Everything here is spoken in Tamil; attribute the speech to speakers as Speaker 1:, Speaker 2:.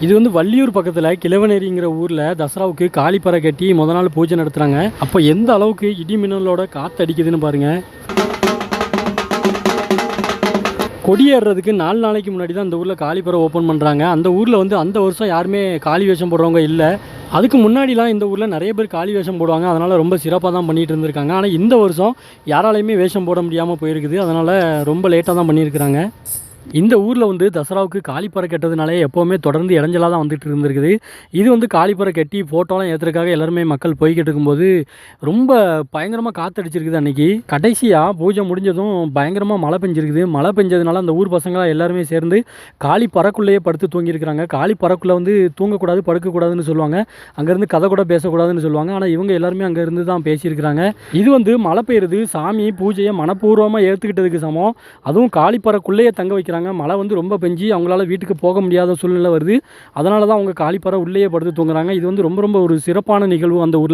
Speaker 1: இது வந்து வள்ளியூர் பக்கத்தில் கிழவனேரிங்கிற ஊரில் தசராவுக்கு காளிப்பறை கட்டி முத நாள் பூஜை நடத்துகிறாங்க. அப்போ எந்த அளவுக்கு இடி மின்னலோட காற்று அடிக்குதுன்னு பாருங்கள். கொடியேறதுக்கு 4 நாளைக்கு முன்னாடி தான் அந்த ஊரில் காளிப்பறை ஓப்பன் பண்ணுறாங்க. அந்த ஊரில் வந்து அந்த வருஷம் யாருமே காளி வேஷம் போடுறவங்க இல்லை. அதுக்கு முன்னாடிலாம் இந்த ஊரில் நிறைய பேர் காளி வேஷம் போடுவாங்க. அதனால் ரொம்ப சிறப்பாக தான் பண்ணிகிட்டு இருந்திருக்காங்க. ஆனால் இந்த வருஷம் யாராலையுமே வேஷம் போட முடியாமல் போயிருக்குது. அதனால் ரொம்ப லேட்டாக தான் பண்ணியிருக்கிறாங்க. இந்த ஊரில் வந்து தசராவுக்கு காளிப்பறை கட்டுறதுனாலே எப்போவுமே தொடர்ந்து இடைஞ்சலாக தான் வந்துட்டு இருந்திருக்குது. இது வந்து காளிப்பறை கட்டி ஃபோட்டோலாம் ஏற்றுறதுக்காக எல்லாருமே மக்கள் போய்கிட்டு இருக்கும்போது ரொம்ப பயங்கரமாக காற்றடிச்சிருக்குது. அன்றைக்கி கடைசியாக பூஜை முடிஞ்சதும் பயங்கரமாக மழை பெஞ்சிருக்குது. மழை பெஞ்சதுனால அந்த ஊர் பசங்களாம் எல்லாருமே சேர்ந்து காளிப்பறைக்குள்ளேயே படுத்து தூங்கியிருக்கிறாங்க. காளிப்பறைக்குள்ளே வந்து தூங்கக்கூடாது, படுக்கக்கூடாதுன்னு சொல்லுவாங்க. அங்கேருந்து கதை கூட பேசக்கூடாதுன்னு சொல்லுவாங்க. ஆனால் இவங்க எல்லாருமே அங்கேருந்து தான் பேசியிருக்கிறாங்க. இது வந்து மழை பெய்யுறது சாமி பூஜையை மனப்பூர்வமாக ஏற்றுக்கிட்டதுக்கு சமம். அதுவும் காளிப்பறைக்குள்ளேயே தங்க வைக்கிறாங்க. மழை வந்து ரொம்ப பெஞ்சு அவங்களால வீட்டுக்கு போக முடியாத சூழ்நிலை வருது. அதனால தான் அவங்க காளிப்பறை உள்ளேயே படுத்து தூங்குறாங்க. இது வந்து ரொம்ப ரொம்ப ஒரு சிறப்பான நிகழ்வு அந்த ஊரில்.